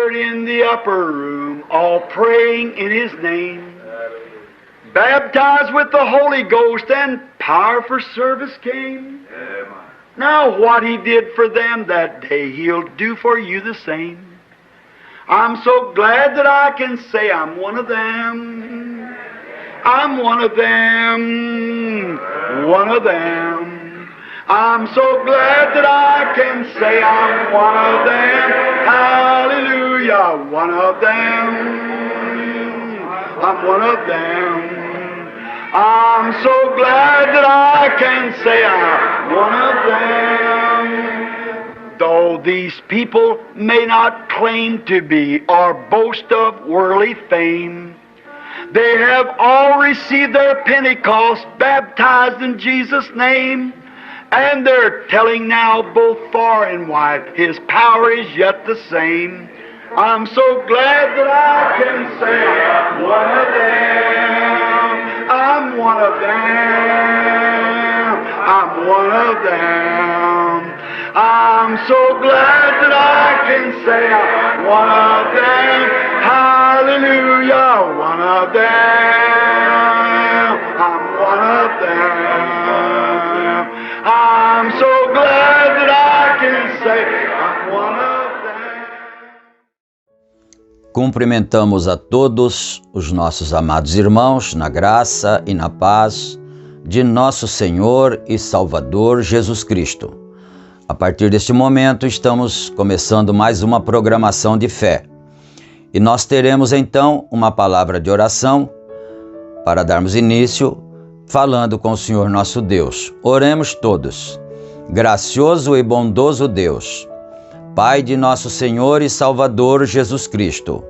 gathered in the upper room, all praying in His name. Baptized with the Holy Ghost, and power for service came. Now what He did for them that day, He'll do for you the same. I'm so glad that I can say I'm one of them. I'm one of them. One of them. I'm so glad that I can say I'm one of them. Hallelujah. One of them. I'm one of them. I'm so glad that I can say I'm one of them. Though these people may not claim to be or boast of worldly fame, they have all received their Pentecost, baptized in Jesus' name, and they're telling now both far and wide, His power is yet the same. I'm so glad that I can say I'm one of them. I'm one of them. I'm one of them. I'm so glad that I can say I'm one of them. Hallelujah, one of them. I'm one of them. I'm so glad that I can say I'm one of them. Cumprimentamos a todos os nossos amados irmãos na graça e na paz de nosso Senhor e Salvador Jesus Cristo. A partir deste momento estamos começando mais uma programação de fé. E nós teremos então uma palavra de oração para darmos início falando com o Senhor nosso Deus. Oremos todos. Gracioso e bondoso Deus, Pai de nosso Senhor e Salvador Jesus Cristo,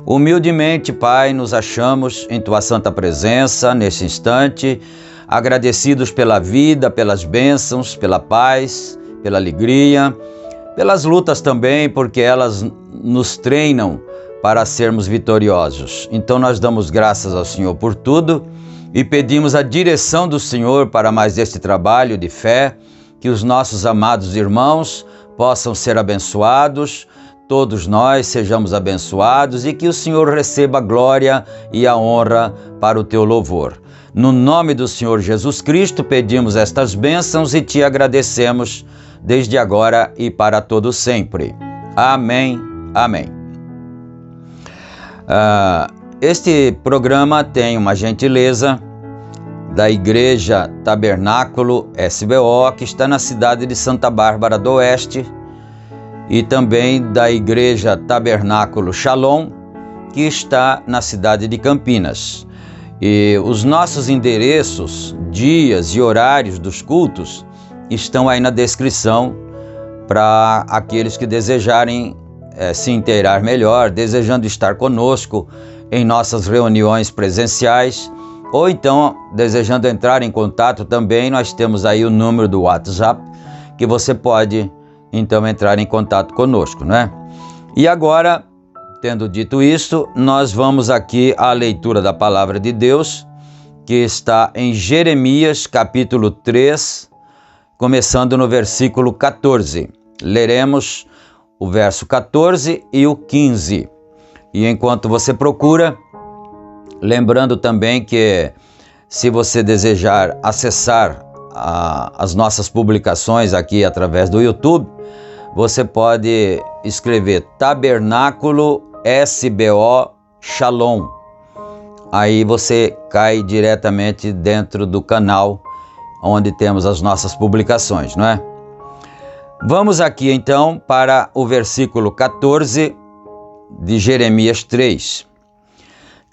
humildemente, Pai, nos achamos em Tua santa presença neste instante, agradecidos pela vida, pelas bênçãos, pela paz, pela alegria, pelas lutas também, porque elas nos treinam para sermos vitoriosos. Então nós damos graças ao Senhor por tudo e pedimos a direção do Senhor para mais este trabalho de fé, que os nossos amados irmãos possam ser abençoados, todos nós sejamos abençoados e que o Senhor receba a glória e a honra para o Teu louvor. No nome do Senhor Jesus Cristo pedimos estas bênçãos e Te agradecemos desde agora e para todo sempre. Amém, amém. Este programa tem uma gentileza da Igreja Tabernáculo SBO, que está na cidade de Santa Bárbara do Oeste, e também da Igreja Tabernáculo Shalom, que está na cidade de Campinas. E os nossos endereços, dias e horários dos cultos estão aí na descrição para aqueles que desejarem se inteirar melhor, desejando estar conosco em nossas reuniões presenciais, ou então desejando entrar em contato também. Nós temos aí o número do WhatsApp, que você pode então entrar em contato conosco, né? E agora, tendo dito isso, nós vamos aqui à leitura da Palavra de Deus, que está em Jeremias capítulo 3, começando no versículo 14. Leremos o verso 14 e o 15. E enquanto você procura, lembrando também que se você desejar acessar as nossas publicações aqui através do YouTube, você pode escrever Tabernáculo SBO Shalom. Aí você cai diretamente dentro do canal onde temos as nossas publicações, não é? Vamos aqui então para o versículo 14 de Jeremias 3.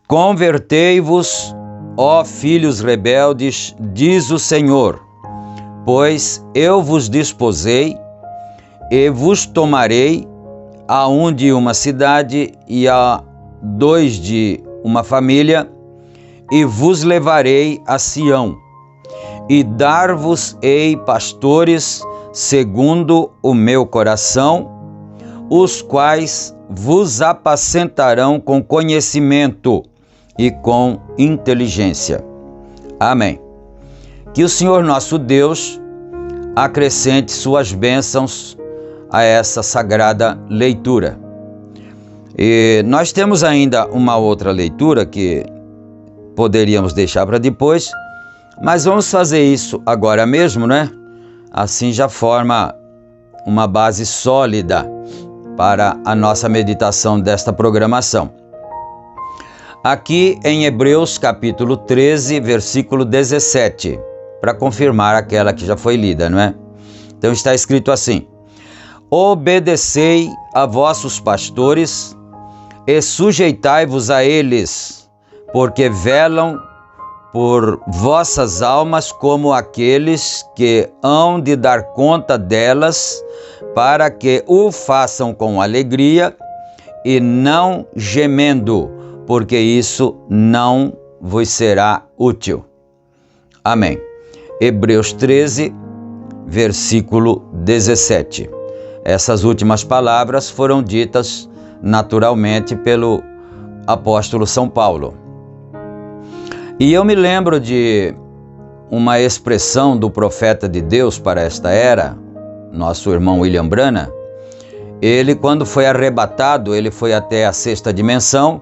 Convertei-vos, ó filhos rebeldes, diz o Senhor, pois eu vos desposei e vos tomarei a um de uma cidade e a dois de uma família, e vos levarei a Sião, e dar-vos-ei pastores segundo o meu coração, os quais vos apacentarão com conhecimento e com inteligência. Amém. Que o Senhor nosso Deus acrescente suas bênçãos a essa sagrada leitura. E nós temos ainda uma outra leitura que poderíamos deixar para depois, mas vamos fazer isso agora mesmo, né? Assim já forma uma base sólida para a nossa meditação desta programação. Aqui em Hebreus capítulo 13, versículo 17, para confirmar aquela que já foi lida, não é? Então está escrito assim: obedecei a vossos pastores e sujeitai-vos a eles, porque velam por vossas almas como aqueles que hão de dar conta delas, para que o façam com alegria e não gemendo, porque isso não vos será útil. Amém. Hebreus 13, versículo 17. Essas últimas palavras foram ditas naturalmente pelo apóstolo São Paulo. E eu me lembro de uma expressão do profeta de Deus para esta era, nosso irmão William Branham. Ele, quando foi arrebatado, ele foi até a sexta dimensão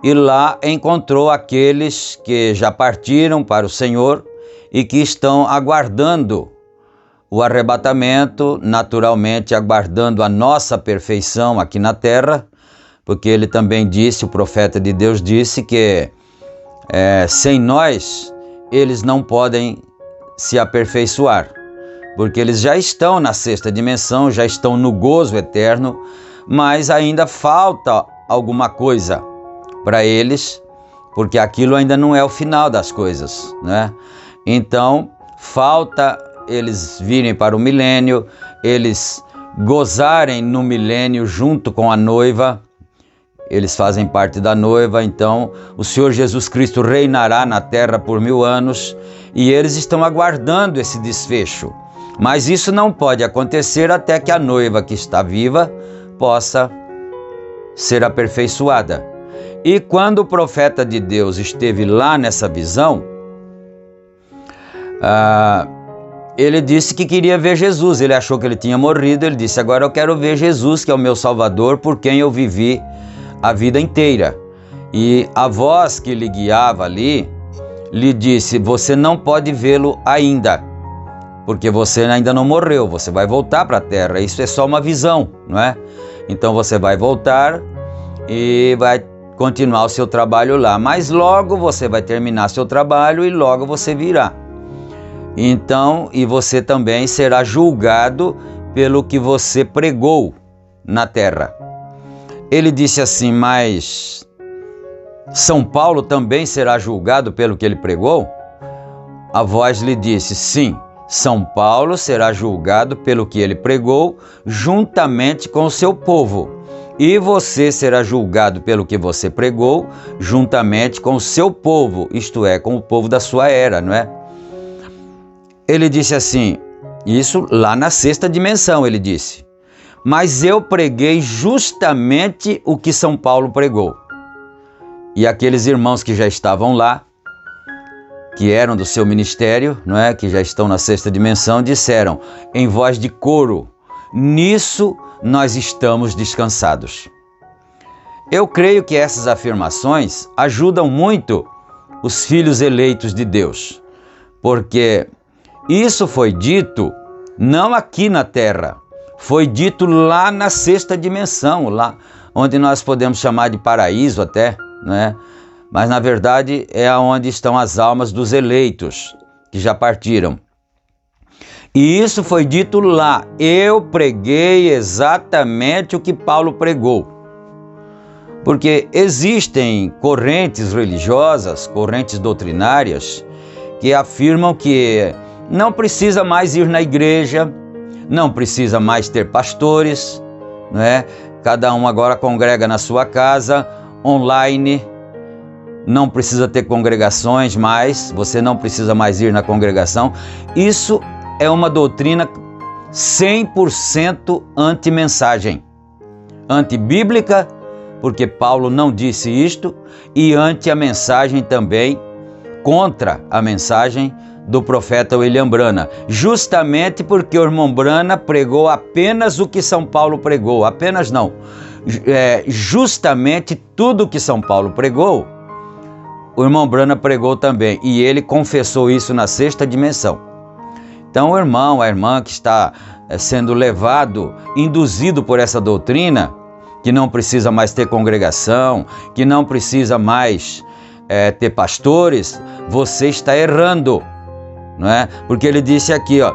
e lá encontrou aqueles que já partiram para o Senhor e que estão aguardando o arrebatamento, naturalmente aguardando a nossa perfeição aqui na terra, porque ele também disse, o profeta de Deus disse que sem nós eles não podem se aperfeiçoar, porque eles já estão na sexta dimensão, já estão no gozo eterno, mas ainda falta alguma coisa para eles, porque aquilo ainda não é o final das coisas, né? Então falta eles virem para o milênio, eles gozarem no milênio junto com a noiva. Eles fazem parte da noiva, então o Senhor Jesus Cristo reinará na terra por 1000 anos e eles estão aguardando esse desfecho. Mas isso não pode acontecer até que a noiva que está viva possa ser aperfeiçoada. E quando o profeta de Deus esteve lá nessa visão, ele disse que queria ver Jesus. Ele achou que ele tinha morrido. Ele disse: agora eu quero ver Jesus, que é o meu Salvador, por quem eu vivi a vida inteira. E a voz que lhe guiava ali lhe disse: você não pode vê-lo ainda, porque você ainda não morreu, você vai voltar para a terra. Isso é só uma visão, não é? Então você vai voltar e vai continuar o seu trabalho lá, mas logo você vai terminar seu trabalho e logo você virá. Então, e você também será julgado pelo que você pregou na terra. Ele disse assim: mas São Paulo também será julgado pelo que ele pregou? A voz lhe disse: sim, São Paulo será julgado pelo que ele pregou, juntamente com o seu povo. E você será julgado pelo que você pregou, juntamente com o seu povo, isto é, com o povo da sua era, não é? Ele disse assim, isso lá na sexta dimensão, ele disse: mas eu preguei justamente o que São Paulo pregou. E aqueles irmãos que já estavam lá, que eram do seu ministério, não é, que já estão na sexta dimensão, disseram em voz de coro: nisso nós estamos descansados. Eu creio que essas afirmações ajudam muito os filhos eleitos de Deus, porque isso foi dito não aqui na terra, foi dito lá na sexta dimensão, lá onde nós podemos chamar de paraíso até, né? Mas na verdade é onde estão as almas dos eleitos que já partiram. E isso foi dito lá. Eu preguei exatamente o que Paulo pregou. Porque existem correntes religiosas, correntes doutrinárias, que afirmam que não precisa mais ir na igreja, não precisa mais ter pastores, né? Cada um agora congrega na sua casa, online, não precisa ter congregações mais, você não precisa mais ir na congregação. Isso é uma doutrina 100% anti-mensagem, antibíblica, porque Paulo não disse isto, e anti a mensagem também, contra a mensagem do profeta William Branham, justamente porque o irmão Branham pregou apenas o que São Paulo pregou, apenas não, justamente tudo que São Paulo pregou, o irmão Branham pregou também, e ele confessou isso na sexta dimensão. Então o irmão, a irmã que está sendo levado, induzido por essa doutrina, que não precisa mais ter congregação, que não precisa mais ter pastores, você está errando, não é? Porque ele disse aqui, ó,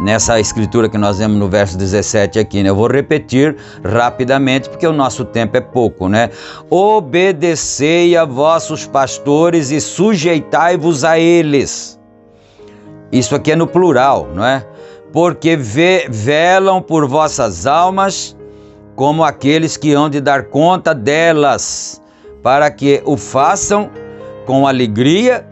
nessa escritura que nós vemos no verso 17 aqui, né? Eu vou repetir rapidamente porque o nosso tempo é pouco, né? Obedecei a vossos pastores e sujeitai-vos a eles. Isso aqui é no plural, não é? Porque velam por vossas almas como aqueles que hão de dar conta delas, para que o façam com alegria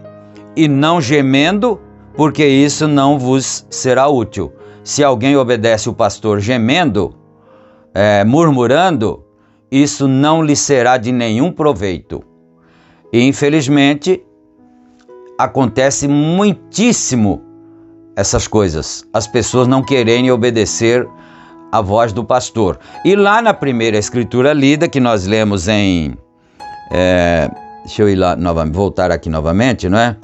e não gemendo, porque isso não vos será útil. Se alguém obedece o pastor gemendo, murmurando, isso não lhe será de nenhum proveito. E infelizmente, acontece muitíssimo essas coisas, as pessoas não quererem obedecer a voz do pastor. E lá na primeira escritura lida, que nós lemos em... deixa eu ir lá novamente, voltar aqui novamente, não é?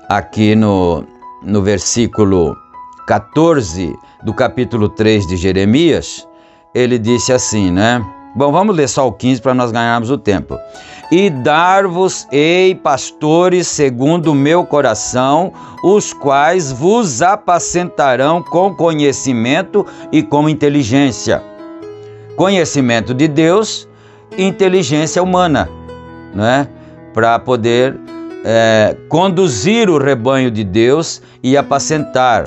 Aqui no versículo 14 do capítulo 3 de Jeremias, ele disse assim, né? Bom, vamos ler só o 15 para nós ganharmos o tempo. E dar-vos-ei pastores segundo o meu coração, os quais vos apacentarão com conhecimento e com inteligência. Conhecimento de Deus e inteligência humana, né? Para poder conduzir o rebanho de Deus e apacentar.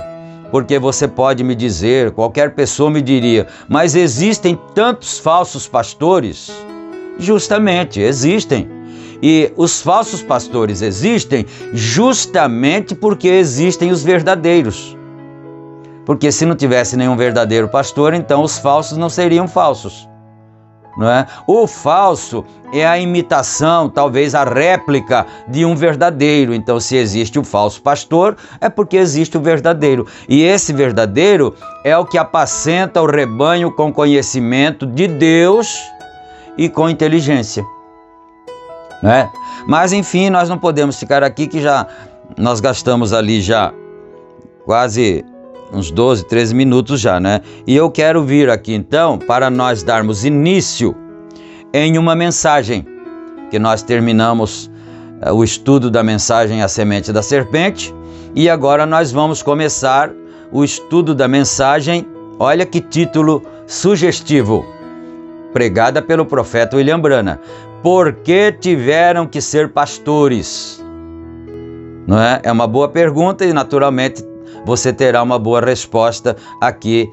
Porque você pode me dizer, qualquer pessoa me diria, mas existem tantos falsos pastores? Justamente, existem. E os falsos pastores existem justamente porque existem os verdadeiros. Porque se não tivesse nenhum verdadeiro pastor, então os falsos não seriam falsos, não é? O falso é a imitação, talvez a réplica de um verdadeiro. Então, se existe o falso pastor, é porque existe o verdadeiro. E esse verdadeiro é o que apacenta o rebanho com conhecimento de Deus e com inteligência, né? Mas enfim, nós não podemos ficar aqui, que já nós gastamos ali já quase uns 12, 13 minutos já, né? E eu quero vir aqui então para nós darmos início em uma mensagem, que nós terminamos o estudo da mensagem A Semente da Serpente, e agora nós vamos começar o estudo da mensagem, olha que título sugestivo, pregada pelo profeta William Branham. Por que tiveram que ser pastores? Não é? É uma boa pergunta e naturalmente você terá uma boa resposta aqui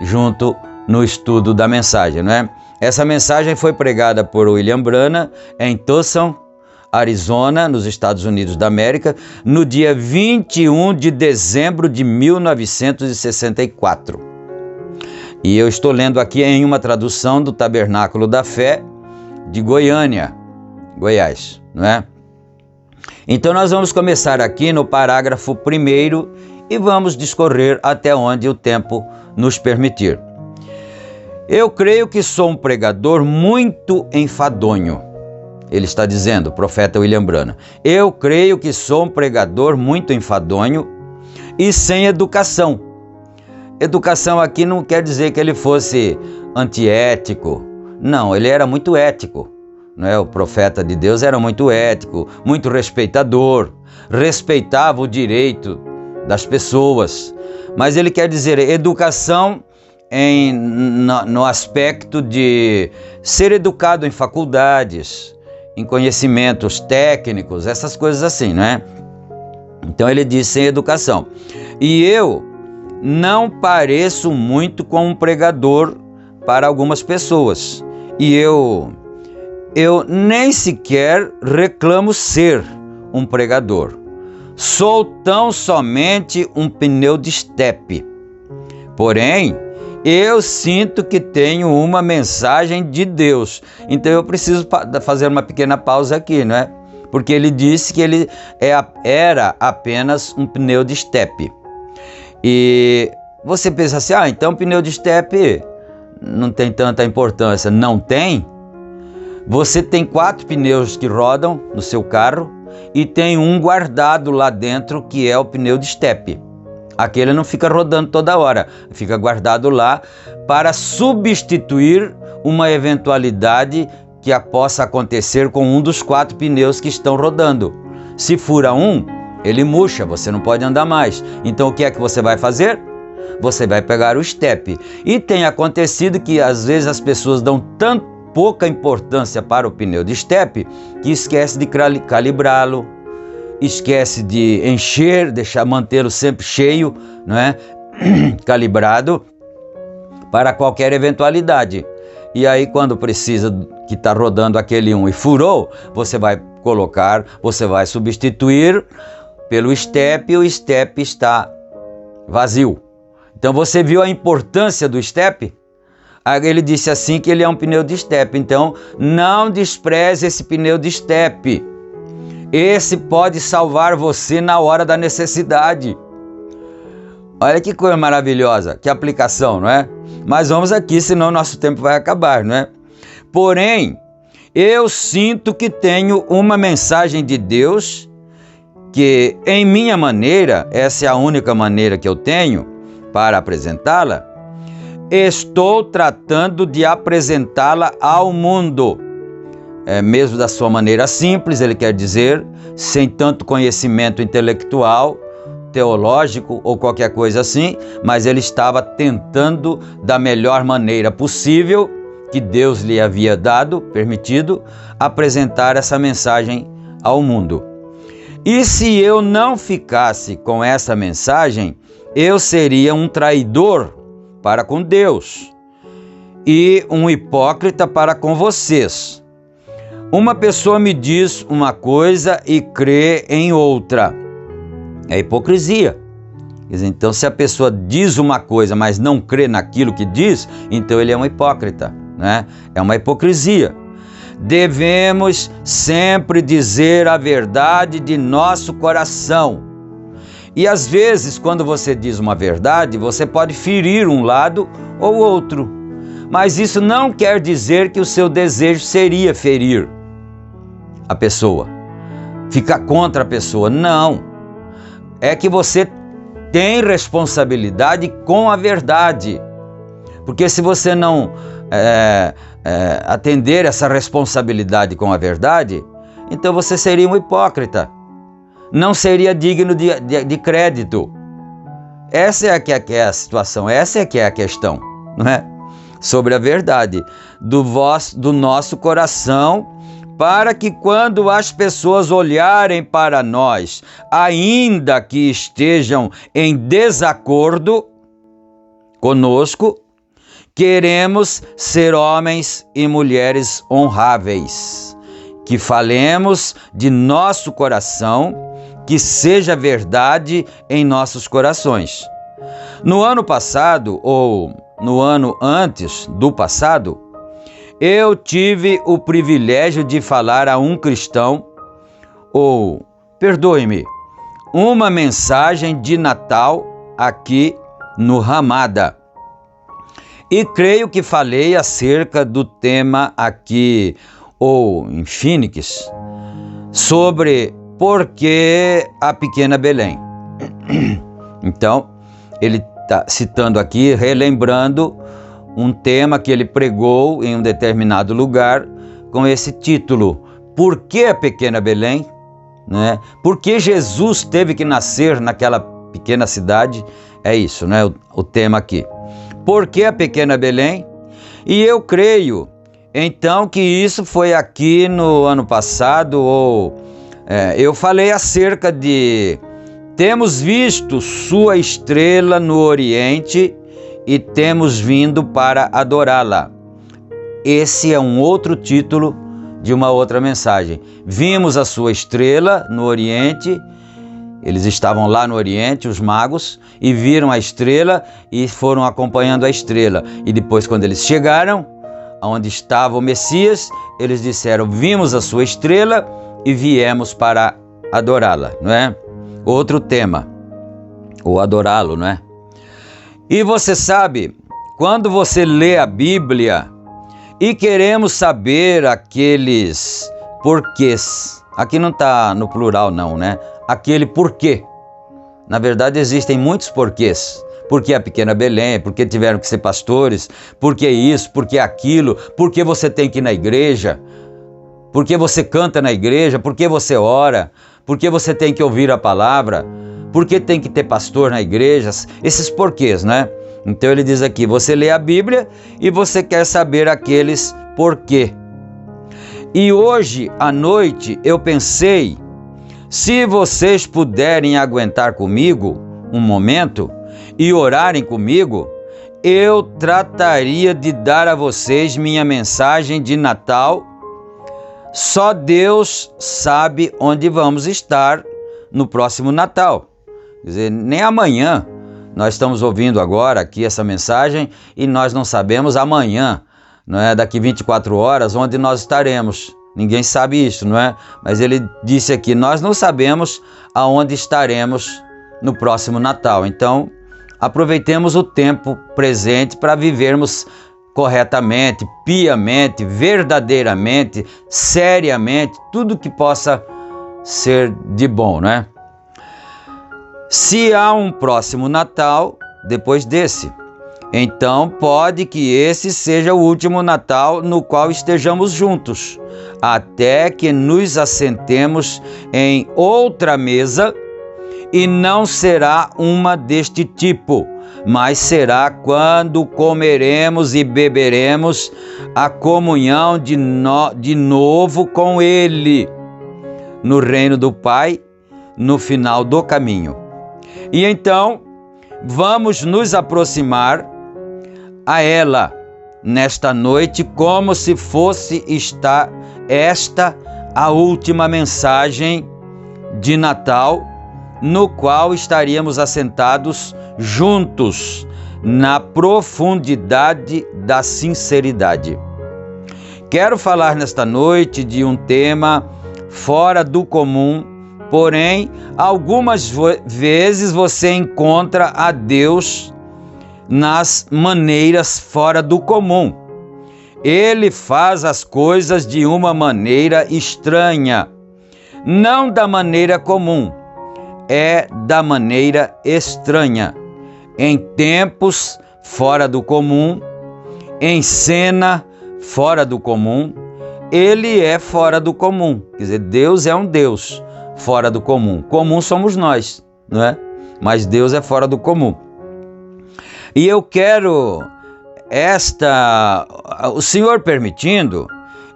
junto no estudo da mensagem, não é? Essa mensagem foi pregada por William Branham em Tucson, Arizona, nos Estados Unidos da América, no dia 21 de dezembro de 1964. E eu estou lendo aqui em uma tradução do Tabernáculo da Fé de Goiânia, Goiás, não é? Então nós vamos começar aqui no parágrafo 1º e vamos discorrer até onde o tempo nos permitir. Eu creio que sou um pregador muito enfadonho. Ele está dizendo, o profeta William Branham. Eu creio que sou um pregador muito enfadonho e sem educação. Educação aqui não quer dizer que ele fosse antiético. Não, ele era muito ético, não é? O profeta de Deus era muito ético, muito respeitador, respeitava o direito das pessoas. Mas ele quer dizer educação no aspecto de ser educado em faculdades, em conhecimentos técnicos, essas coisas assim, né? Então ele diz sem educação. E eu não pareço muito com um pregador para algumas pessoas. E eu nem sequer reclamo ser um pregador. Sou tão somente um pneu de estepe. Porém, eu sinto que tenho uma mensagem de Deus. Então eu preciso fazer uma pequena pausa aqui, não é? Porque ele disse que ele era apenas um pneu de estepe. E você pensa assim, então pneu de estepe não tem tanta importância. Não tem? Você tem 4 pneus que rodam no seu carro e tem um guardado lá dentro que é o pneu de estepe. Aquele não fica rodando toda hora, fica guardado lá para substituir uma eventualidade que possa acontecer com um dos 4 pneus que estão rodando. Se fura um, ele murcha, você não pode andar mais. Então o que é que você vai fazer? Você vai pegar o estepe. E tem acontecido que às vezes as pessoas dão pouca importância para o pneu de estepe que esquece de calibrá-lo, esquece de encher, mantê-lo sempre cheio, não é? Calibrado para qualquer eventualidade. E aí quando precisa que está rodando aquele um e furou, você vai colocar, você vai substituir pelo estepe e o estepe está vazio. Então você viu a importância do estepe? Ele disse assim que ele é um pneu de estepe, então não despreze esse pneu de estepe. Esse pode salvar você na hora da necessidade. Olha que coisa maravilhosa, que aplicação, não é? Mas vamos aqui, senão nosso tempo vai acabar, não é? Porém, eu sinto que tenho uma mensagem de Deus que, em minha maneira, essa é a única maneira que eu tenho para apresentá-la, estou tratando de apresentá-la ao mundo. Mesmo da sua maneira simples, ele quer dizer, sem tanto conhecimento intelectual, teológico ou qualquer coisa assim, mas ele estava tentando da melhor maneira possível, que Deus lhe havia permitido, apresentar essa mensagem ao mundo. E se eu não ficasse com essa mensagem, eu seria um traidor para com Deus e um hipócrita para com vocês. Uma pessoa me diz uma coisa e crê em outra. É hipocrisia. Então, se a pessoa diz uma coisa, mas não crê naquilo que diz, então ele é um hipócrita, né? É uma hipocrisia. Devemos sempre dizer a verdade de nosso coração. E às vezes, quando você diz uma verdade, você pode ferir um lado ou outro. Mas isso não quer dizer que o seu desejo seria ferir a pessoa, ficar contra a pessoa. Não. É que você tem responsabilidade com a verdade. Porque se você não atender essa responsabilidade com a verdade, então você seria um hipócrita. Não seria digno de crédito. Essa é que é a situação, essa é que é a questão, não é? Sobre a verdade do nosso coração, para que quando as pessoas olharem para nós, ainda que estejam em desacordo conosco, queremos ser homens e mulheres honráveis, que falemos de nosso coração, que seja verdade em nossos corações. No ano passado, ou no ano antes do passado, eu tive o privilégio de falar a um cristão, uma mensagem de Natal aqui no Ramada. E creio que falei acerca do tema aqui, ou em Phoenix, sobre por que a pequena Belém. Então, ele está citando aqui, relembrando um tema que ele pregou em um determinado lugar com esse título: Por que a pequena Belém? Né? Por que Jesus teve que nascer naquela pequena cidade? É isso, né? O tema aqui. Por que a pequena Belém? E eu creio, então, que isso foi aqui no ano passado, eu falei acerca de temos visto sua estrela no Oriente e temos vindo para adorá-la. Esse é um outro título de uma outra mensagem. Vimos a sua estrela no Oriente, eles estavam lá no Oriente, os magos, e viram a estrela e foram acompanhando a estrela. E depois, quando eles chegaram, onde estava o Messias, eles disseram: vimos a sua estrela e viemos para adorá-la, não é? Outro tema, ou adorá-lo, não é? E você sabe, quando você lê a Bíblia e queremos saber aqueles porquês, aqui não está no plural não, né? Aquele porquê. Na verdade existem muitos porquês. Por que a pequena Belém? Por que tiveram que ser pastores? Por que isso? Por que aquilo? Por que você tem que ir na igreja? Por que você canta na igreja? Por que você ora? Por que você tem que ouvir a palavra? Por que tem que ter pastor na igreja? Esses porquês, né? Então ele diz aqui, você lê a Bíblia e você quer saber aqueles porquê. E hoje à noite eu pensei, se vocês puderem aguentar comigo um momento e orarem comigo, eu trataria de dar a vocês minha mensagem de Natal. Só Deus sabe onde vamos estar no próximo Natal. Quer dizer, nem amanhã. Nós estamos ouvindo agora aqui essa mensagem e nós não sabemos amanhã, não é? Daqui 24 horas, onde nós estaremos. Ninguém sabe isso, não é? Mas ele disse aqui, nós não sabemos aonde estaremos no próximo Natal. Então, aproveitemos o tempo presente para vivermos corretamente, piamente, verdadeiramente, seriamente, tudo que possa ser de bom, né? Se há um próximo Natal depois desse, então pode que esse seja o último Natal no qual estejamos juntos, até que nos assentemos em outra mesa, e não será uma deste tipo, mas será quando comeremos e beberemos a comunhão de novo com Ele, no reino do Pai, no final do caminho. E então, vamos nos aproximar a ela nesta noite, como se fosse esta a última mensagem de Natal, no qual estaríamos assentados juntos na profundidade da sinceridade. Quero falar nesta noite de um tema fora do comum, porém, algumas vezes você encontra a Deus nas maneiras fora do comum. Ele faz as coisas de uma maneira estranha, não da maneira comum, é da maneira estranha, em tempos fora do comum, em cena fora do comum. Ele é fora do comum, quer dizer, Deus é um Deus fora do comum. Comum somos nós, não é? Mas Deus é fora do comum. E eu quero, o Senhor permitindo,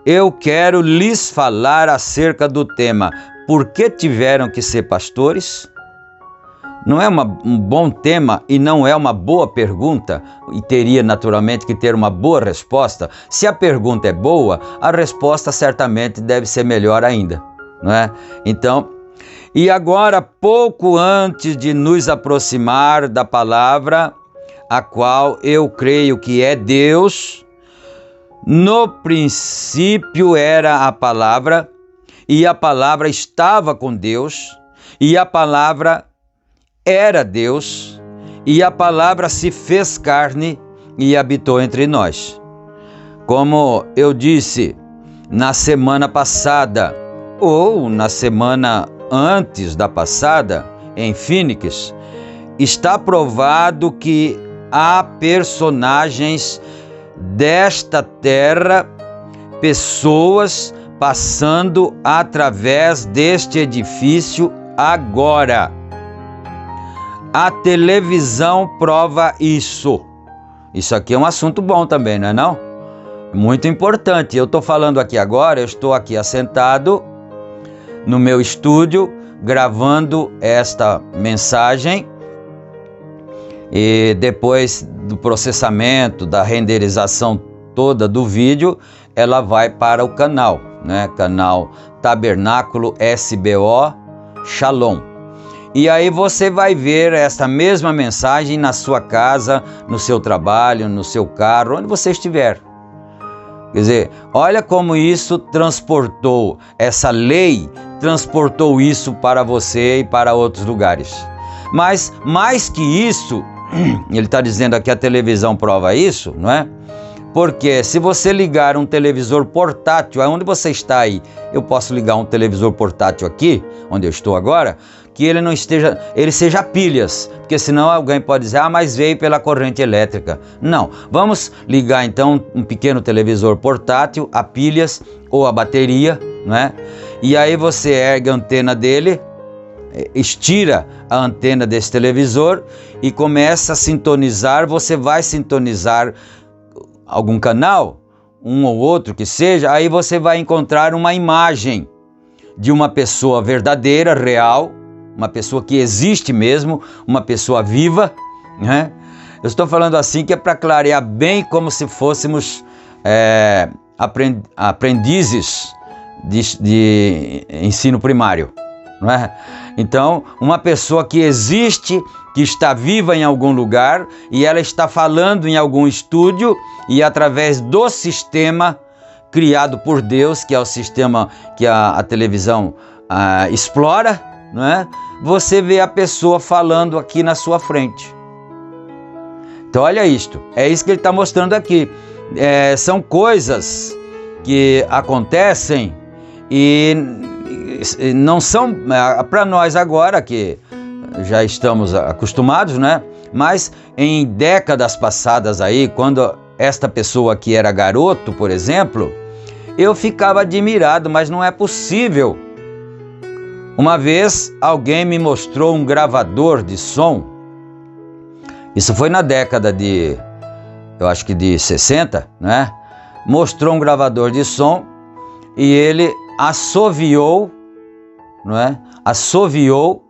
eu quero lhes falar acerca do tema, por que tiveram que ser pastores? Não é um bom tema e não é uma boa pergunta, e teria naturalmente que ter uma boa resposta. Se a pergunta é boa, a resposta certamente deve ser melhor ainda, não é? Então, e agora, pouco antes de nos aproximar da palavra, a qual eu creio que é Deus, no princípio era a palavra, e a palavra estava com Deus, e a palavra era Deus, e a palavra se fez carne e habitou entre nós. Como eu disse na semana passada, ou na semana antes da passada, em Phoenix, está provado que há personagens desta terra, pessoas passando através deste edifício agora. A televisão prova isso. Isso aqui é um assunto bom também, não é não? Muito importante. Eu estou falando aqui agora, eu estou aqui assentado no meu estúdio, gravando esta mensagem, e depois do processamento, da renderização toda do vídeo, ela vai para o canal, né? Canal Tabernáculo SBO Shalom. E aí você vai ver essa mesma mensagem na sua casa, no seu trabalho, no seu carro, onde você estiver. Quer dizer, olha como isso transportou, essa lei transportou isso para você e para outros lugares. Mas mais que isso, ele está dizendo aqui a televisão prova isso, não é? Porque se você ligar um televisor portátil, aonde você está aí, eu posso ligar um televisor portátil aqui, onde eu estou agora, que ele não esteja, ele seja a pilhas, porque senão alguém pode dizer, mas veio pela corrente elétrica. Não, vamos ligar então um pequeno televisor portátil a pilhas ou a bateria, não é? E aí você ergue a antena dele, estira a antena desse televisor e começa a sintonizar, você vai sintonizar algum canal, um ou outro que seja, aí você vai encontrar uma imagem de uma pessoa verdadeira, real, uma pessoa que existe mesmo, uma pessoa viva, né? Eu estou falando assim que é para clarear bem como se fôssemos aprendizes de ensino primário, não é? Então, uma pessoa que existe, que está viva em algum lugar e ela está falando em algum estúdio e através do sistema criado por Deus, que é o sistema que a televisão explora, não é? Você vê a pessoa falando aqui na sua frente. Então olha isto, é isso que ele está mostrando aqui. São coisas que acontecem e não são para nós agora que já estamos acostumados, né? Mas em décadas passadas aí, quando esta pessoa aqui era garoto, por exemplo, eu ficava admirado, mas não é possível. Uma vez alguém me mostrou um gravador de som, isso foi na década de, eu acho que de 60, né? Mostrou um gravador de som e ele assoviou, não é? Assoviou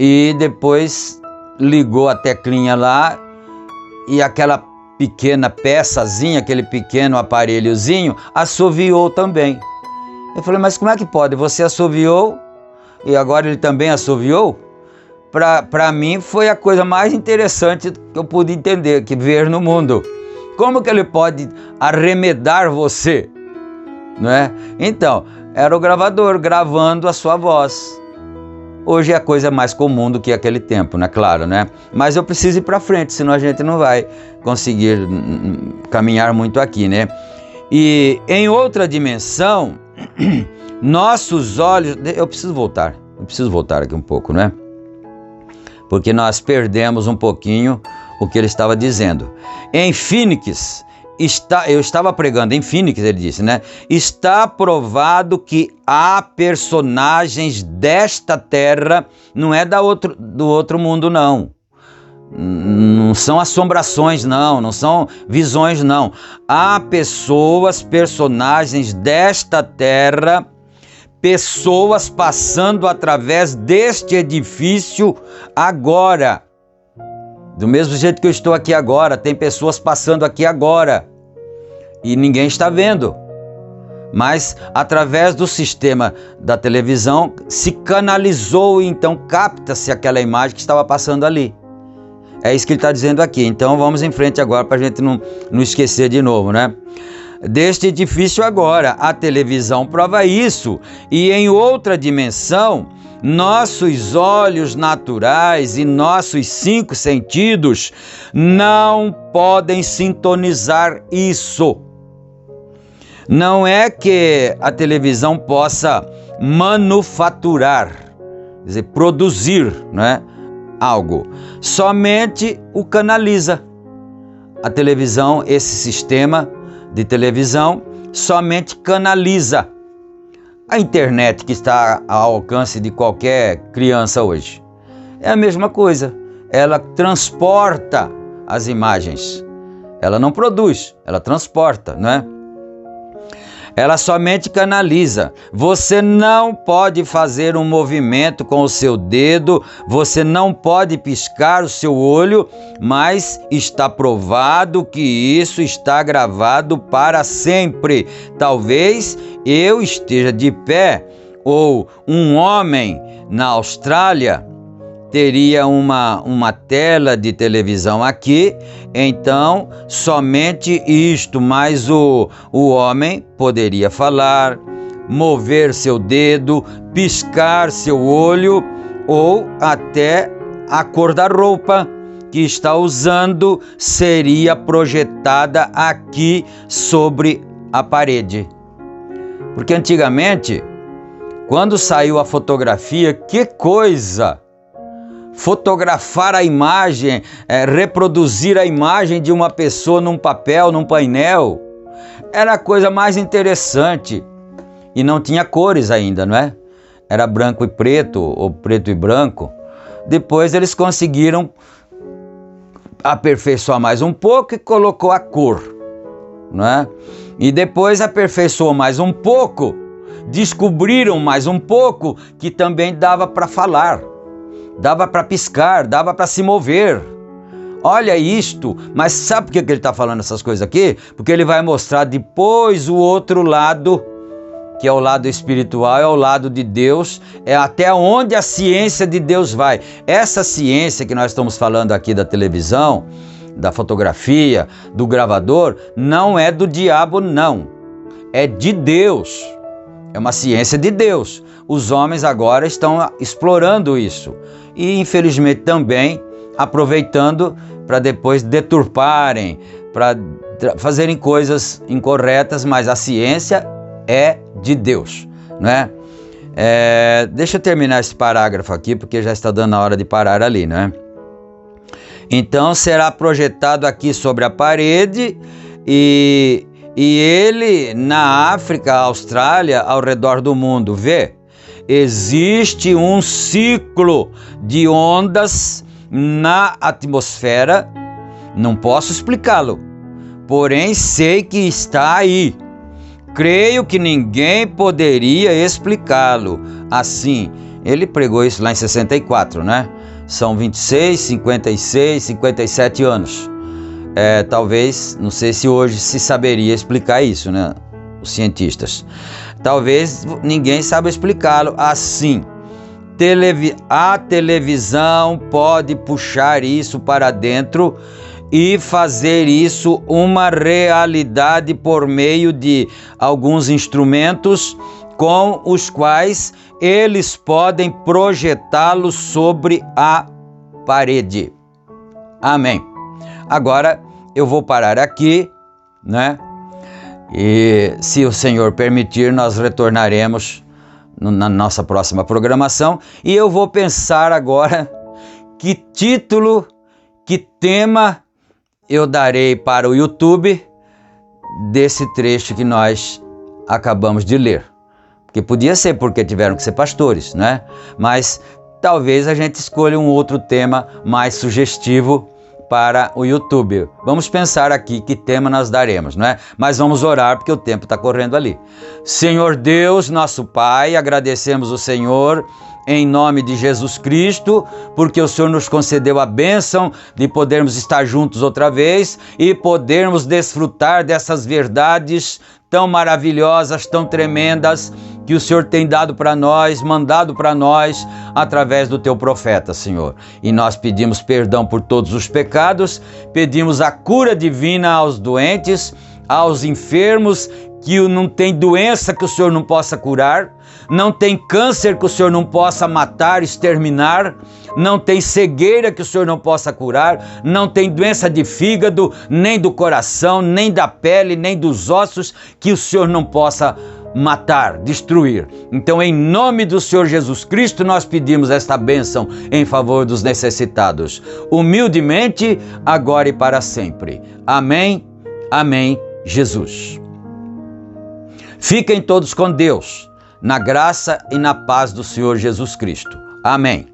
e depois ligou a teclinha lá e aquela pequena peçazinha, aquele pequeno aparelhozinho, assoviou também. Eu falei, mas como é que pode? Você assoviou e agora ele também assoviou? Para mim foi a coisa mais interessante que eu pude entender, que ver no mundo. Como que ele pode arremedar você? Não é? Então, era o gravador gravando a sua voz. Hoje é a coisa mais comum do que aquele tempo, né? Claro, né? Mas eu preciso ir para frente, senão a gente não vai conseguir caminhar muito aqui, né? E em outra dimensão, nossos olhos... Eu preciso voltar aqui um pouco, né? Porque nós perdemos um pouquinho o que ele estava dizendo. Em Phoenix, eu estava pregando em Phoenix, ele disse, né? Está provado que há personagens desta terra, não é do outro mundo, não. Não são assombrações, não são visões, não. Há personagens desta terra, pessoas passando através deste edifício agora. Do mesmo jeito que eu estou aqui agora, tem pessoas passando aqui agora e ninguém está vendo. Mas através do sistema da televisão se canalizou e então capta-se aquela imagem que estava passando ali. É isso que ele está dizendo aqui. Então vamos em frente agora para a gente não esquecer de novo, né? Deste edifício agora, a televisão prova isso. E em outra dimensão, nossos olhos naturais e nossos 5 sentidos não podem sintonizar isso. Não é que a televisão possa manufaturar, quer dizer, produzir, né, algo. Somente o canaliza. A televisão, esse sistema de televisão, somente canaliza. A internet que está ao alcance de qualquer criança hoje é a mesma coisa. Ela transporta as imagens. Ela não produz, ela transporta, né? Ela somente canaliza. Você não pode fazer um movimento com o seu dedo, você não pode piscar o seu olho, mas está provado que isso está gravado para sempre. Talvez eu esteja de pé, ou um homem na Austrália teria uma tela de televisão aqui, então somente isto, mas o homem poderia falar, mover seu dedo, piscar seu olho ou até a cor da roupa. que está usando seria projetada aqui sobre a parede. Porque antigamente, quando saiu a fotografia, que coisa! Fotografar a imagem, reproduzir a imagem de uma pessoa num papel, num painel, era a coisa mais interessante. E não tinha cores ainda, não é? Era branco e preto, ou preto e branco. Depois eles conseguiram aperfeiçoar mais um pouco e colocou a cor, não é? E depois aperfeiçoou mais um pouco, descobriram mais um pouco que também dava para falar, dava para piscar, dava para se mover. Olha isto, mas sabe por que ele está falando essas coisas aqui? Porque ele vai mostrar depois o outro lado, que é o lado espiritual, é o lado de Deus, é até onde a ciência de Deus vai. Essa ciência que nós estamos falando aqui da televisão, da fotografia, do gravador, não é do diabo, não. É de Deus. É uma ciência de Deus. Os homens agora estão explorando isso. E, infelizmente, também aproveitando para depois deturparem, para fazerem coisas incorretas, mas a ciência é de Deus, né? Deixa eu terminar esse parágrafo aqui, porque já está dando a hora de parar ali, né? Então será projetado aqui sobre a parede e ele na África, Austrália, ao redor do mundo. Vê, existe um ciclo de ondas na atmosfera, não posso explicá-lo, porém sei que está aí. Creio que ninguém poderia explicá-lo. Assim, ele pregou isso lá em 64, né? São 26, 56, 57 anos. Talvez, não sei se hoje se saberia explicar isso, né? Os cientistas. Talvez ninguém saiba explicá-lo. Assim, a televisão pode puxar isso para dentro e fazer isso uma realidade por meio de alguns instrumentos com os quais eles podem projetá-lo sobre a parede. Amém. Agora eu vou parar aqui, né? E se o Senhor permitir, nós retornaremos na nossa próxima programação e eu vou pensar agora que título, que tema eu darei para o YouTube desse trecho que nós acabamos de ler. Porque podia ser porque tiveram que ser pastores, né? Mas talvez a gente escolha um outro tema mais sugestivo para o YouTube. Vamos pensar aqui que tema nós daremos, não é? Mas vamos orar porque o tempo está correndo ali. Senhor Deus, nosso Pai, agradecemos o Senhor em nome de Jesus Cristo, porque o Senhor nos concedeu a bênção de podermos estar juntos outra vez e podermos desfrutar dessas verdades tão maravilhosas, tão tremendas, que o Senhor tem dado para nós, mandado para nós, através do Teu profeta, Senhor. E nós pedimos perdão por todos os pecados, pedimos a cura divina aos doentes, aos enfermos, que não tem doença que o Senhor não possa curar, não tem câncer que o Senhor não possa matar, exterminar, não tem cegueira que o Senhor não possa curar, não tem doença de fígado, nem do coração, nem da pele, nem dos ossos, que o Senhor não possa matar, destruir. Então, em nome do Senhor Jesus Cristo, nós pedimos esta bênção em favor dos necessitados, humildemente, agora e para sempre. Amém, amém, Jesus. Fiquem todos com Deus, na graça e na paz do Senhor Jesus Cristo. Amém.